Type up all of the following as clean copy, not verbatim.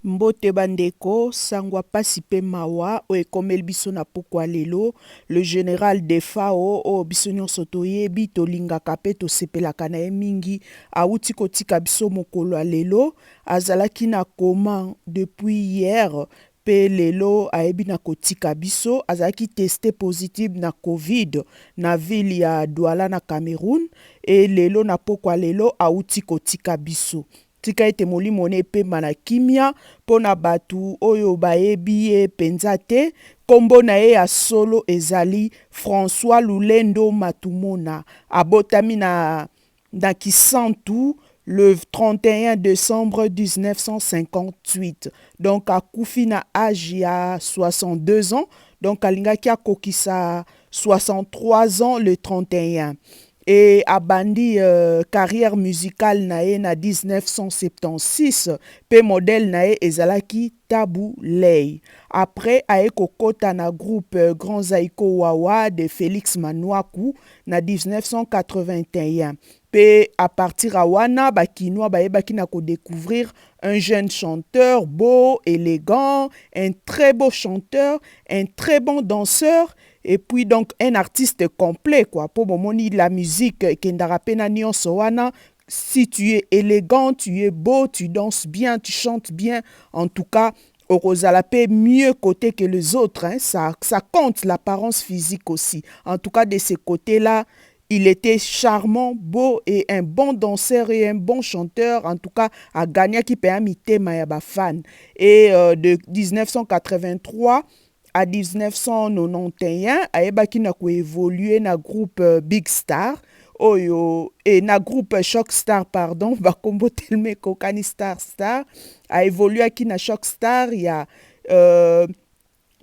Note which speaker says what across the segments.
Speaker 1: Mbote bandeko, sangwa pasi pe mawa, o ekomeli biso na pokwa lelo, le général de Fao, o biso nyonso toyebi, tolingaka pe tosepelaka na ye mingi, auti kotika biso mokolo ya lelo, azalaki na koma depuis hier, pe lelo ayebi na kotika biso, azalaki testé positif na Covid, na ville ya Douala na Cameroun, e lelo na pokwa lelo, auti kotika biso. Tika ete molimo ne epemba na kimia pona batu oyo bayebi ye penza te. Kombo na ye ya solo ezali François Lulendo Matumona, abotami na Kisantu le 31 décembre 1958. Donc akufi na âge ya 62 ans, donc alingaki akokisa 63 ans le 31. Et abandi carrière musicale nae na 1976, pe modèle nae ezalaki Tabu Ley. Après ae kokota na groupe Grand Zaiko Wawa de Félix Manouakou na 1981. Pe à partir à wana bakinois baebaki na ko découvrir un jeune chanteur beau, élégant, un très beau chanteur, un très bon danseur. Et puis donc un artiste complet quoi. Pour momoni la musique kendara pena nyonso wana, si tu es élégant, tu es beau, tu danses bien, tu chantes bien, en tout cas Orozalape mieux côté que les autres, hein. Ça compte l'apparence physique aussi. En tout cas de ce côté-là, il était charmant, beau et un bon danseur et un bon chanteur. En tout cas, à gagner qui peut imiter Mayaba fan. Et de 1983 à 1991, ayebaki na ko évoluer na groupe Big Star oyo et na groupe Shock Star pardon, bakombo telme kokani Star a évolué qui na Shock Star, il y a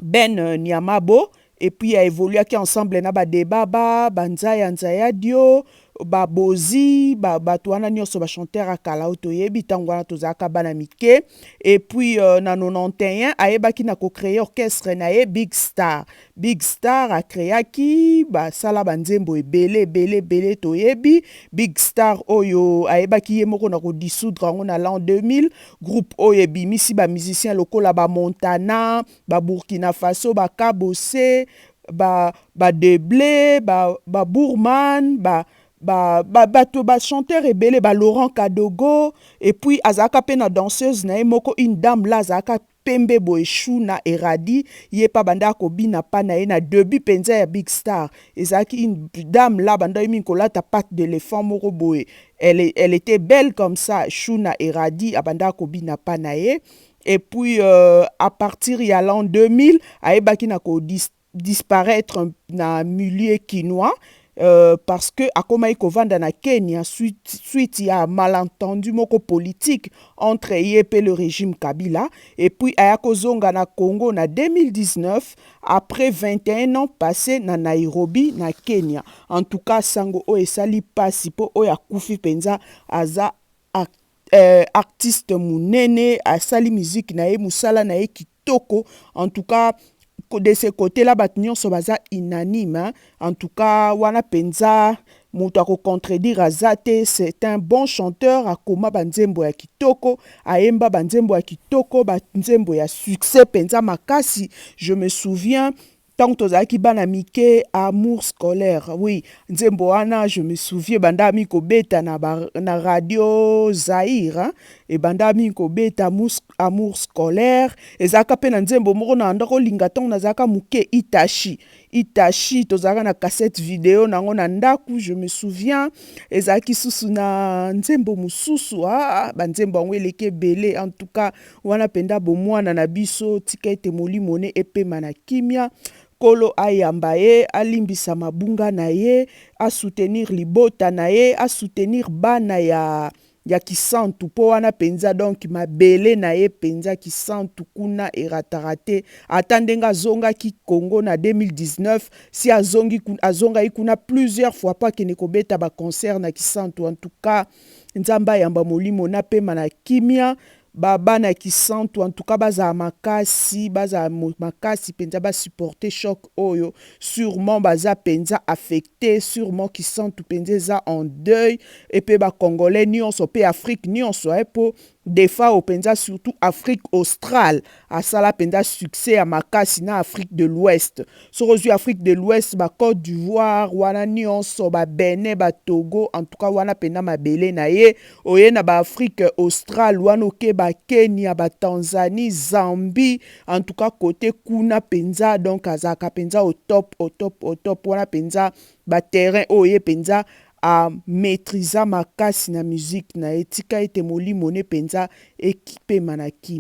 Speaker 1: Ben Niamabo, et puis a évolué qui ensemble na ba Debaba, Banzaya Nzaya Dio, ba Bozi, ba tuana nyonso ba chanteur akala otoyebi tangwana tozaka bana mike. Et puis na 91 ayebaki na ko créer orchestre na ye Big Star. Big Star a créé ki ba sala banzembo ebele toyebi. Big Star oyo ayebaki ye moko na ko dissoudre ngo na l'an 2000. Groupe oyo ebimisi ba musiciens lokola ba Montana, ba Burkina Faso, ba Kabose, ba Deblé, ba Bourman, ba chanteur ebele, ba Laurent Kadogo, et puis azaka pe na danseuse na moko une dame la azaka pembe boeshu na eradi ye pa banda ko bina pa na ye na début penza ya Big Star ezaki une dame la banda yemi kolata patte d'éléphant moko boye, elle était belle comme ça chou na eradi abanda ko bina pa na ye. Et puis à partir ya l'an 2000 ayebaki na ko disparaître na milieu quinois. Parce que akoma ikovanda na Kenya suite ya malentendu moko politique entre ye et le régime Kabila, et puis ayakozonga na Congo na 2019 après 21 ans passés na Nairobi na Kenya. En tout cas sango o esali pasi po o ya kufi penza aza artiste munene asali musique na ye musala na ye kitoko. En tout cas de ce côté-là, batnion sobaza inanime. Hein? En tout cas, wana penza, moutako contredire azate, c'est un bon chanteur, akoma banzembo ya kitoko, aemba banzembo ya kitoko, banzembo ya succès, penza makasi. Je me souviens, tant tozaki bana mike amour scolaire, oui, nzembo wana, je me souviens, banda miko beta na radio Zaire, hein? Et banda miko beta amour scolaire, et zaka pe na nzembo moko na ndako lingaton na zaka muke Itachi, tozaka na cassette vidéo nango na ndaku, je me souviens, et zaki susu na nzembo mususu, banzembo ango eleke bele, en tout cas, wana penda bomwana na biso, tika ete molimone epema na kimia, Kolo ayamba ye, alimbisa mabunga na ye, a soutenir libota na ye, a soutenir bana ya Kisantu po wana penza, donc mabele na ye penza Kisantu kuna eratarate atandenga zonga ki Congo na 2019 si azonga ikuna plusieurs fois pas kene kobeta ba concert na Kisantu. En tout cas nzamba yamba molimo na pema na kimia baba na Kisantu, en tout cas baza makasi penza ba supporter choc oyo, sûrement baza penza affecté, sûrement Kisantu penza en deuil, et pe ba congolais nyonso pe Afrique nyonso po defa openza surtout Afrique australe asala penza succès ya makasi na Afrique de l'Ouest. Soko Afrique de l'Ouest ba Côte d'Ivoire wana nyonso ba Benin ba Togo en tout cas wana pena mabele na ye oye na ba Afrique australe wana oke ba Kenya ba Tanzanie Zambie en tout cas côté kuna penza donc azaka penza au top wana penza ba terrain oye penza a maîtriser makasi na musique na etika ete molimo ne penza équipe manaki